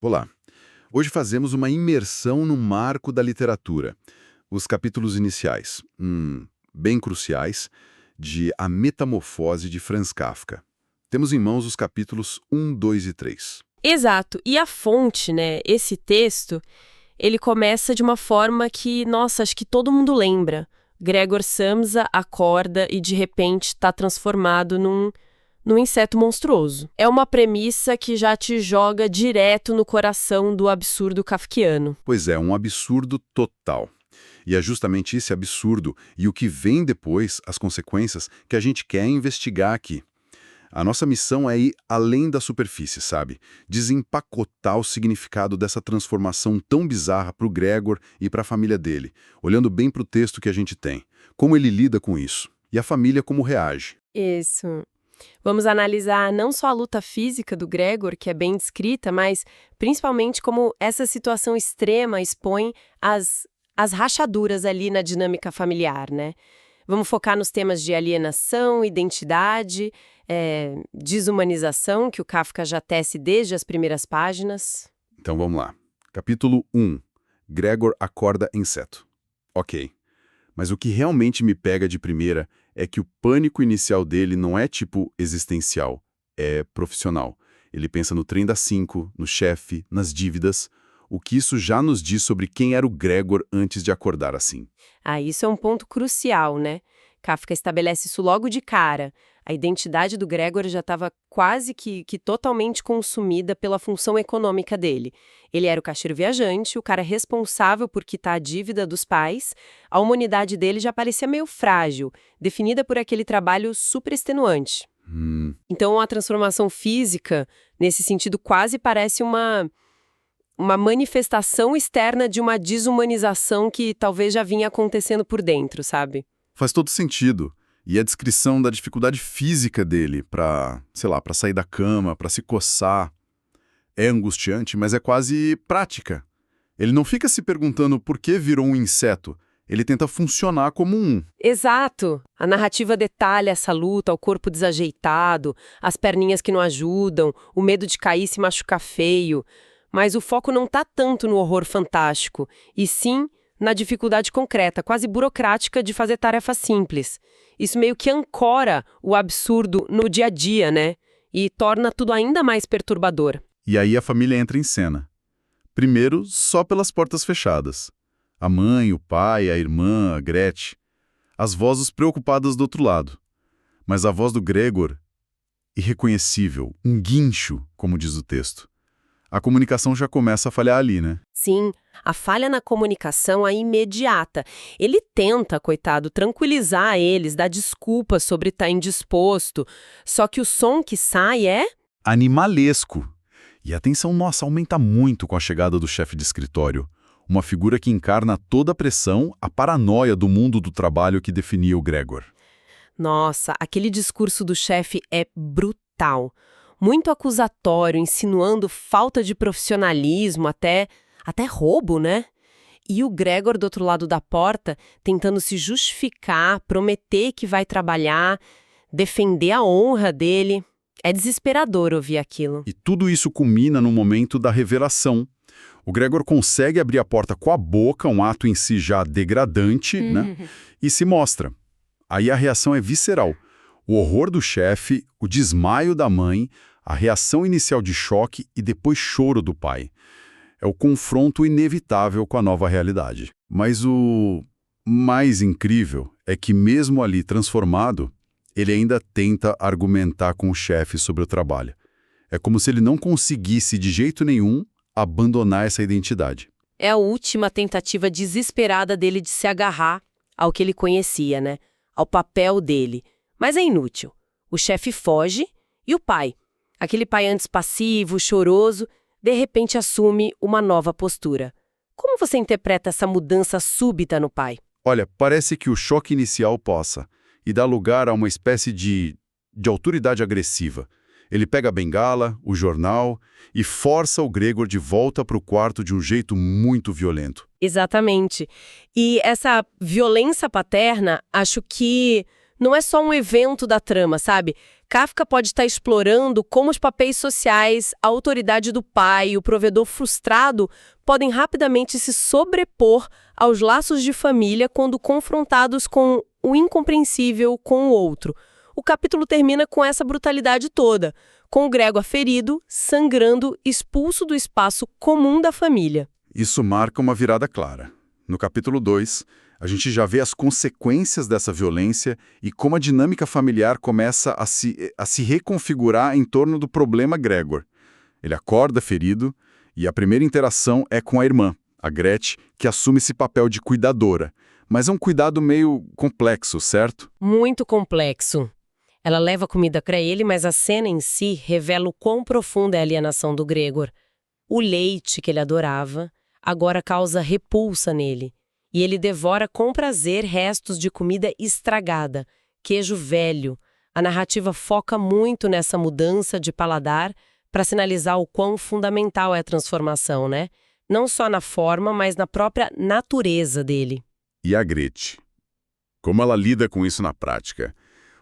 Olá! Hoje fazemos uma imersão no marco da literatura. Os capítulos iniciais, bem cruciais, de A Metamorfose de Franz Kafka. Temos em mãos os capítulos 1, 2 e 3. Exato. E a fonte, né? Esse texto, ele começa de uma forma que, nossa, acho que todo mundo lembra. Gregor Samsa acorda e, de repente, está transformado num inseto monstruoso. É uma premissa que já te joga direto no coração do absurdo kafkiano. Pois é, um absurdo total. E é justamente esse absurdo e o que vem depois, as consequências, que a gente quer investigar aqui. A nossa missão é ir além da superfície, sabe? Desempacotar o significado dessa transformação tão bizarra para o Gregor e para a família dele, olhando bem para o texto que a gente tem. Como ele lida com isso. E a família como reage. Isso. Vamos analisar não só a luta física do Gregor, que é bem descrita, mas principalmente como essa situação extrema expõe as rachaduras ali na dinâmica familiar, né? Vamos focar nos temas de alienação, identidade, desumanização, que o Kafka já tece desde as primeiras páginas. Então vamos lá. Capítulo 1. Gregor acorda inseto. Ok. Mas o que realmente me pega de primeira é que o pânico inicial dele não é tipo existencial, é profissional. Ele pensa no trem das 5, no chefe, nas dívidas. O que isso já nos diz sobre quem era o Gregor antes de acordar assim. Isso é um ponto crucial, né? Kafka estabelece isso logo de cara. A identidade do Gregor já estava quase que totalmente consumida pela função econômica dele. Ele era o caixeiro viajante, o cara responsável por quitar a dívida dos pais. A humanidade dele já parecia meio frágil, definida por aquele trabalho super extenuante. Então a transformação física, nesse sentido, quase parece uma manifestação externa de uma desumanização que talvez já vinha acontecendo por dentro, sabe? Faz todo sentido. E a descrição da dificuldade física dele para sair da cama, para se coçar, é angustiante, mas é quase prática. Ele não fica se perguntando por que virou um inseto. Ele tenta funcionar como um. Exato! A narrativa detalha essa luta, o corpo desajeitado, as perninhas que não ajudam, o medo de cair e se machucar feio. Mas o foco não está tanto no horror fantástico, e sim na dificuldade concreta, quase burocrática de fazer tarefas simples. Isso meio que ancora o absurdo no dia a dia, né? E torna tudo ainda mais perturbador. E aí a família entra em cena. Primeiro, só pelas portas fechadas. A mãe, o pai, a irmã, a Gretchen. As vozes preocupadas do outro lado. Mas a voz do Gregor, irreconhecível, um guincho, como diz o texto. A comunicação já começa a falhar ali, né? Sim, a falha na comunicação é imediata. Ele tenta, coitado, tranquilizar eles, dar desculpas sobre estar indisposto. Só que o som que sai é animalesco. E a tensão, nossa, aumenta muito com a chegada do chefe de escritório. Uma figura que encarna toda a pressão, a paranoia do mundo do trabalho que definia o Gregor. Nossa, aquele discurso do chefe é brutal. Muito acusatório, insinuando falta de profissionalismo, até roubo, né? E o Gregor do outro lado da porta, tentando se justificar, prometer que vai trabalhar, defender a honra dele. É desesperador ouvir aquilo. E tudo isso culmina no momento da revelação. O Gregor consegue abrir a porta com a boca, um ato em si já degradante, né? E se mostra. Aí a reação é visceral. O horror do chefe, o desmaio da mãe, a reação inicial de choque e depois choro do pai. É o confronto inevitável com a nova realidade. Mas o mais incrível é que mesmo ali transformado, ele ainda tenta argumentar com o chefe sobre o trabalho. É como se ele não conseguisse de jeito nenhum abandonar essa identidade. É a última tentativa desesperada dele de se agarrar ao que ele conhecia, né? Ao papel dele. Mas é inútil. O chefe foge e o pai, aquele pai antes passivo, choroso, de repente assume uma nova postura. Como você interpreta essa mudança súbita no pai? Olha, parece que o choque inicial possa e dá lugar a uma espécie de autoridade agressiva. Ele pega a bengala, o jornal e força o Gregor de volta para o quarto de um jeito muito violento. Exatamente. E essa violência paterna, acho que não é só um evento da trama, sabe? Kafka pode estar explorando como os papéis sociais, a autoridade do pai, o provedor frustrado podem rapidamente se sobrepor aos laços de família quando confrontados com o incompreensível com o outro. O capítulo termina com essa brutalidade toda, com o Gregor ferido, sangrando, expulso do espaço comum da família. Isso marca uma virada clara. No capítulo 2, a gente já vê as consequências dessa violência e como a dinâmica familiar começa a se reconfigurar em torno do problema Gregor. Ele acorda ferido e a primeira interação é com a irmã, a Gretchen, que assume esse papel de cuidadora. Mas é um cuidado meio complexo, certo? Muito complexo. Ela leva comida para ele, mas a cena em si revela o quão profunda é a alienação do Gregor. O leite que ele adorava agora causa repulsa nele. E ele devora com prazer restos de comida estragada, queijo velho. A narrativa foca muito nessa mudança de paladar para sinalizar o quão fundamental é a transformação, né? Não só na forma, mas na própria natureza dele. E a Gretchen? Como ela lida com isso na prática?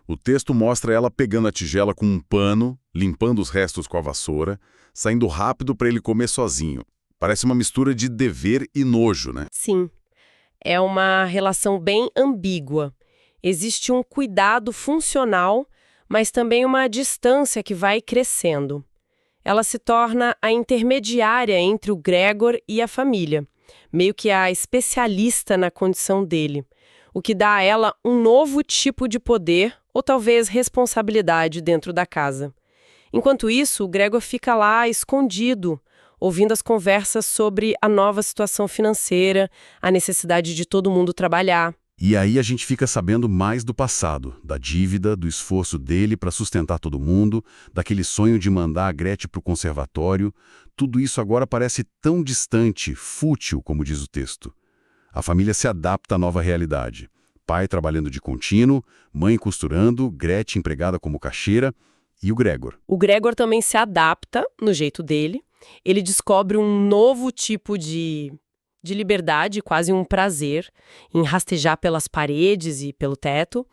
O texto mostra ela pegando a tigela com um pano, limpando os restos com a vassoura, saindo rápido para ele comer sozinho. Parece uma mistura de dever e nojo, né? Sim. É uma relação bem ambígua. Existe um cuidado funcional, mas também uma distância que vai crescendo. Ela se torna a intermediária entre o Gregor e a família, meio que a especialista na condição dele, o que dá a ela um novo tipo de poder ou talvez responsabilidade dentro da casa. Enquanto isso, o Gregor fica lá escondido, ouvindo as conversas sobre a nova situação financeira, a necessidade de todo mundo trabalhar. E aí a gente fica sabendo mais do passado, da dívida, do esforço dele para sustentar todo mundo, daquele sonho de mandar a Gretchen para o conservatório. Tudo isso agora parece tão distante, fútil, como diz o texto. A família se adapta à nova realidade. Pai trabalhando de contínuo, mãe costurando, Gretchen empregada como caixeira e o Gregor. O Gregor também se adapta no jeito dele. Ele descobre um novo tipo de liberdade, quase um prazer, em rastejar pelas paredes e pelo teto.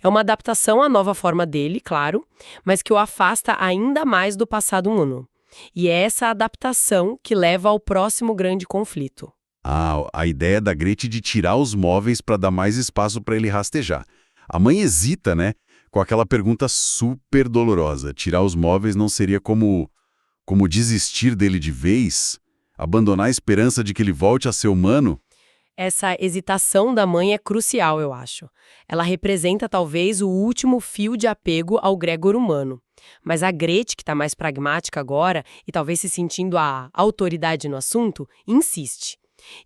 É uma adaptação à nova forma dele, claro, mas que o afasta ainda mais do passado humano. E é essa adaptação que leva ao próximo grande conflito. A ideia da Gretchen de tirar os móveis para dar mais espaço para ele rastejar. A mãe hesita, né? Com aquela pergunta super dolorosa. Tirar os móveis não seria como desistir dele de vez? Abandonar a esperança de que ele volte a ser humano? Essa hesitação da mãe é crucial, eu acho. Ela representa talvez o último fio de apego ao Gregor humano. Mas a Gretchen, que está mais pragmática agora e talvez se sentindo a autoridade no assunto, insiste.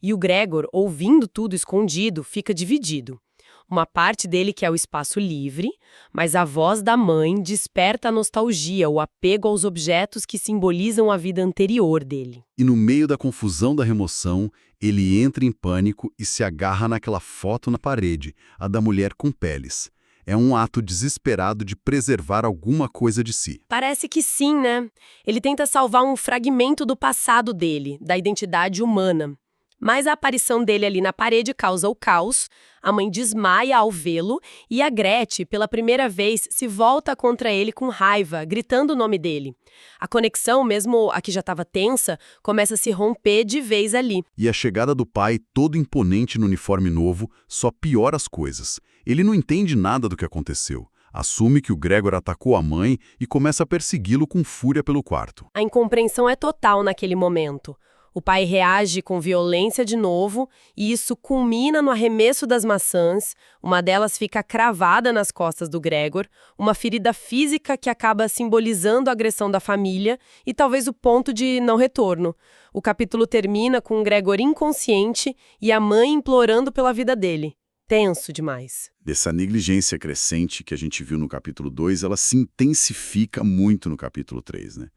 E o Gregor, ouvindo tudo escondido, fica dividido. Uma parte dele quer o espaço livre, mas a voz da mãe desperta a nostalgia, o apego aos objetos que simbolizam a vida anterior dele. E no meio da confusão da remoção, ele entra em pânico e se agarra naquela foto na parede, a da mulher com peles. É um ato desesperado de preservar alguma coisa de si. Parece que sim, né? Ele tenta salvar um fragmento do passado dele, da identidade humana. Mas a aparição dele ali na parede causa o caos, a mãe desmaia ao vê-lo e a Gretchen, pela primeira vez, se volta contra ele com raiva, gritando o nome dele. A conexão, mesmo a que já estava tensa, começa a se romper de vez ali. E a chegada do pai, todo imponente no uniforme novo, só piora as coisas. Ele não entende nada do que aconteceu. Assume que o Gregor atacou a mãe e começa a persegui-lo com fúria pelo quarto. A incompreensão é total naquele momento. O pai reage com violência de novo e isso culmina no arremesso das maçãs. Uma delas fica cravada nas costas do Gregor, uma ferida física que acaba simbolizando a agressão da família e talvez o ponto de não retorno. O capítulo termina com o Gregor inconsciente e a mãe implorando pela vida dele. Tenso demais. Dessa negligência crescente que a gente viu no capítulo 2, ela se intensifica muito no capítulo 3, né?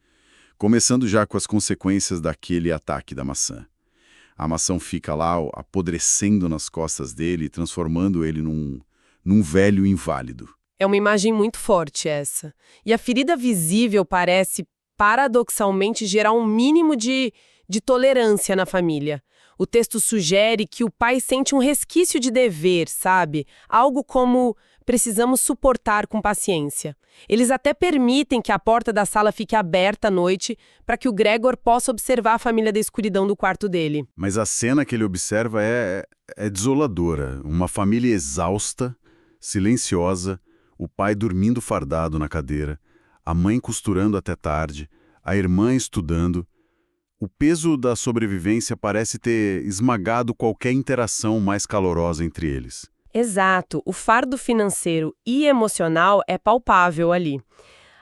Começando já com as consequências daquele ataque da maçã. A maçã fica lá apodrecendo nas costas dele, transformando ele num velho inválido. É uma imagem muito forte essa. E a ferida visível parece, paradoxalmente, gerar um mínimo de tolerância na família. O texto sugere que o pai sente um resquício de dever, sabe? Algo como precisamos suportar com paciência. Eles até permitem que a porta da sala fique aberta à noite para que o Gregor possa observar a família da escuridão do quarto dele. Mas a cena que ele observa é desoladora. Uma família exausta, silenciosa, o pai dormindo fardado na cadeira, a mãe costurando até tarde, a irmã estudando. O peso da sobrevivência parece ter esmagado qualquer interação mais calorosa entre eles. Exato, o fardo financeiro e emocional é palpável ali.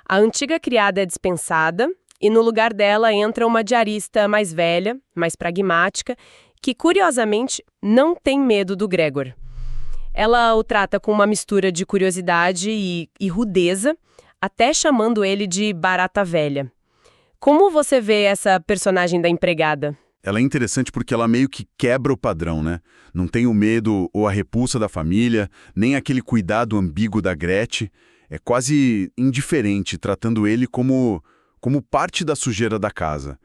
A antiga criada é dispensada e no lugar dela entra uma diarista mais velha, mais pragmática, que curiosamente não tem medo do Gregor. Ela o trata com uma mistura de curiosidade e rudeza, até chamando ele de barata velha. Como você vê essa personagem da empregada? Ela é interessante porque ela meio que quebra o padrão, né? Não tem o medo ou a repulsa da família, nem aquele cuidado ambíguo da Gretchen. É quase indiferente, tratando ele como parte da sujeira da casa.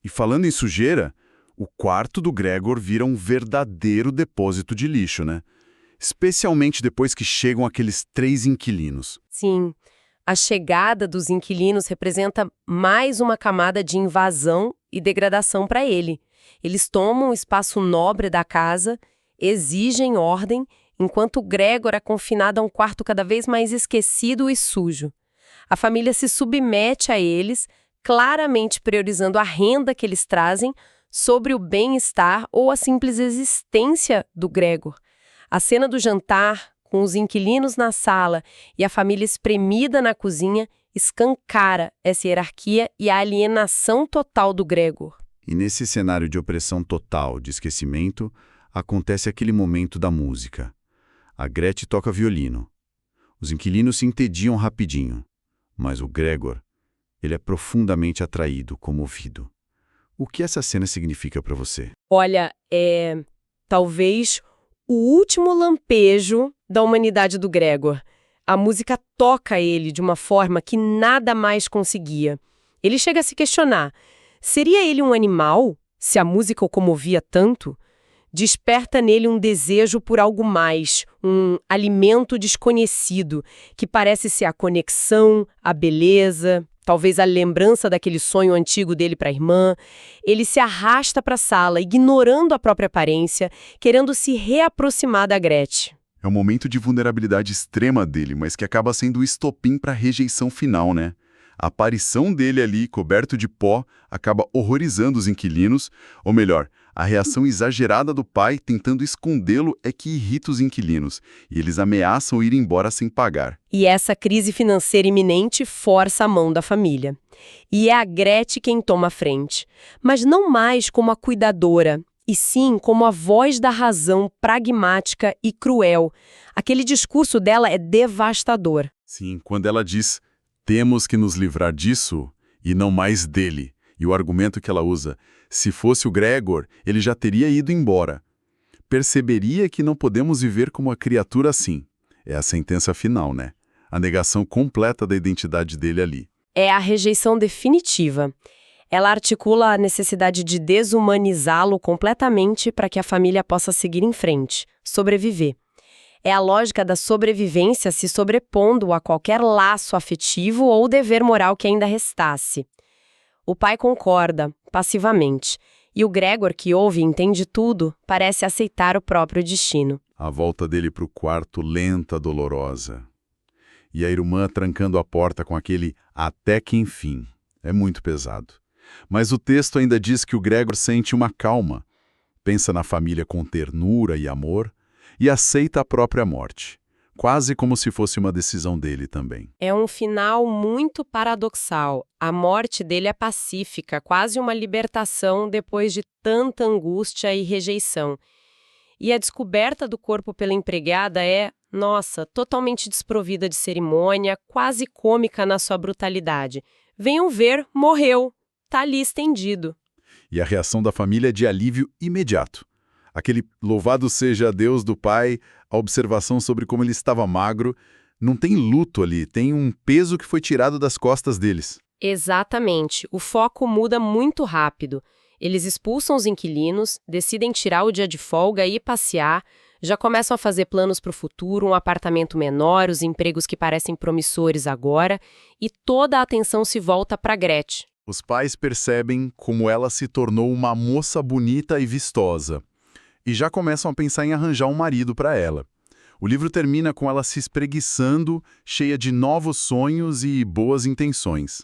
E falando em sujeira, o quarto do Gregor vira um verdadeiro depósito de lixo, né? Especialmente depois que chegam aqueles 3 inquilinos. Sim, a chegada dos inquilinos representa mais uma camada de invasão e degradação para ele. Eles tomam o espaço nobre da casa, exigem ordem, enquanto o Gregor é confinado a um quarto cada vez mais esquecido e sujo. A família se submete a eles, claramente priorizando a renda que eles trazem sobre o bem-estar ou a simples existência do Gregor. A cena do jantar, com os inquilinos na sala e a família espremida na cozinha, escancara essa hierarquia e a alienação total do Gregor. E nesse cenário de opressão total, de esquecimento, acontece aquele momento da música. A Gretchen toca violino. Os inquilinos se entediam rapidinho, mas o Gregor, ele é profundamente atraído, comovido. O que essa cena significa para você? Olha, talvez o último lampejo da humanidade do Gregor. A música toca ele de uma forma que nada mais conseguia. Ele chega a se questionar: seria ele um animal, se a música o comovia tanto? Desperta nele um desejo por algo mais, um alimento desconhecido, que parece ser a conexão, a beleza, talvez a lembrança daquele sonho antigo dele para a irmã. Ele se arrasta para a sala, ignorando a própria aparência, querendo se reaproximar da Gretchen. É um momento de vulnerabilidade extrema dele, mas que acaba sendo o estopim para a rejeição final, né? A aparição dele ali, coberto de pó, acaba horrorizando os inquilinos, ou melhor, a reação exagerada do pai tentando escondê-lo é que irrita os inquilinos, e eles ameaçam ir embora sem pagar. E essa crise financeira iminente força a mão da família. E é a Gretchen quem toma a frente, mas não mais como a cuidadora, e sim como a voz da razão pragmática e cruel. Aquele discurso dela é devastador. Sim, quando ela diz, temos que nos livrar disso e não mais dele. E o argumento que ela usa, se fosse o Gregor, ele já teria ido embora. Perceberia que não podemos viver como uma criatura assim. É a sentença final, né? A negação completa da identidade dele ali. É a rejeição definitiva. Ela articula a necessidade de desumanizá-lo completamente para que a família possa seguir em frente, sobreviver. É a lógica da sobrevivência se sobrepondo a qualquer laço afetivo ou dever moral que ainda restasse. O pai concorda, passivamente, e o Gregor, que ouve e entende tudo, parece aceitar o próprio destino. A volta dele para o quarto lenta, dolorosa. E a irmã trancando a porta com aquele até que enfim. É muito pesado. Mas o texto ainda diz que o Gregor sente uma calma, pensa na família com ternura e amor e aceita a própria morte, quase como se fosse uma decisão dele também. É um final muito paradoxal. A morte dele é pacífica, quase uma libertação depois de tanta angústia e rejeição. E a descoberta do corpo pela empregada é, nossa, totalmente desprovida de cerimônia, quase cômica na sua brutalidade. Venham ver, morreu. Tá ali estendido. E a reação da família é de alívio imediato. Aquele louvado seja Deus do pai, a observação sobre como ele estava magro, não tem luto ali, tem um peso que foi tirado das costas deles. Exatamente. O foco muda muito rápido. Eles expulsam os inquilinos, decidem tirar o dia de folga e ir passear, Já começam a fazer planos para o futuro, um apartamento menor, os empregos que parecem promissores agora, e toda a atenção se volta para Gretchen. Os pais percebem como ela se tornou uma moça bonita e vistosa, e já começam a pensar em arranjar um marido para ela. O livro termina com ela se espreguiçando, cheia de novos sonhos e boas intenções.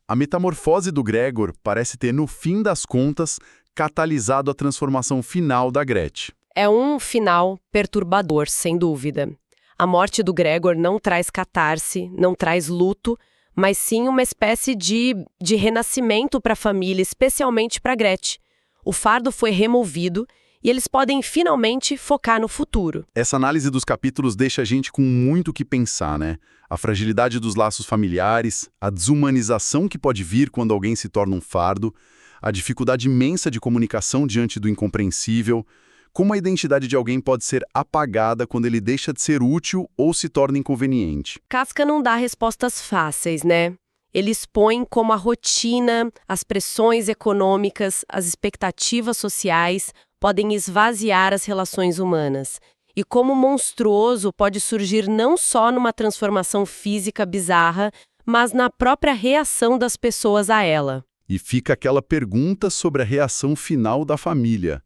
A metamorfose do Gregor parece ter, no fim das contas, catalisado a transformação final da Gretchen. É um final perturbador, sem dúvida. A morte do Gregor não traz catarse, não traz luto, mas sim uma espécie de renascimento para a família, especialmente para Gretchen. O fardo foi removido e eles podem finalmente focar no futuro. Essa análise dos capítulos deixa a gente com muito o que pensar, né? A fragilidade dos laços familiares, a desumanização que pode vir quando alguém se torna um fardo, a dificuldade imensa de comunicação diante do incompreensível, como a identidade de alguém pode ser apagada quando ele deixa de ser útil ou se torna inconveniente. Kafka não dá respostas fáceis, né? Ele expõe como a rotina, as pressões econômicas, as expectativas sociais podem esvaziar as relações humanas. E como monstruoso pode surgir não só numa transformação física bizarra, mas na própria reação das pessoas a ela. E fica aquela pergunta sobre a reação final da família.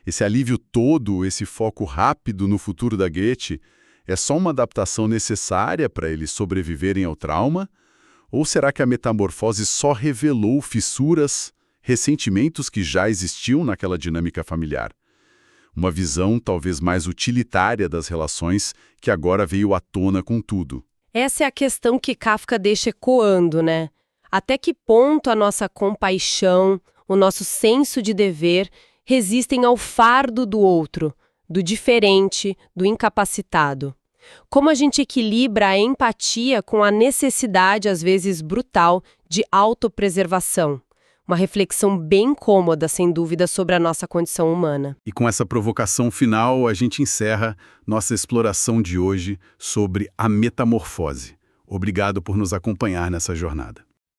Esse alívio todo, esse foco rápido no futuro da Gretchen, é só uma adaptação necessária para eles sobreviverem ao trauma? Ou será que a metamorfose só revelou fissuras, ressentimentos que já existiam naquela dinâmica familiar? Uma visão talvez mais utilitária das relações que agora veio à tona com tudo. Essa é a questão que Kafka deixa ecoando, né? Até que ponto a nossa compaixão, o nosso senso de dever resistem ao fardo do outro, do diferente, do incapacitado? Como a gente equilibra a empatia com a necessidade, às vezes brutal, de autopreservação? Uma reflexão bem cômoda, sem dúvida, sobre a nossa condição humana. E com essa provocação final, a gente encerra nossa exploração de hoje sobre a metamorfose. Obrigado por nos acompanhar nessa jornada.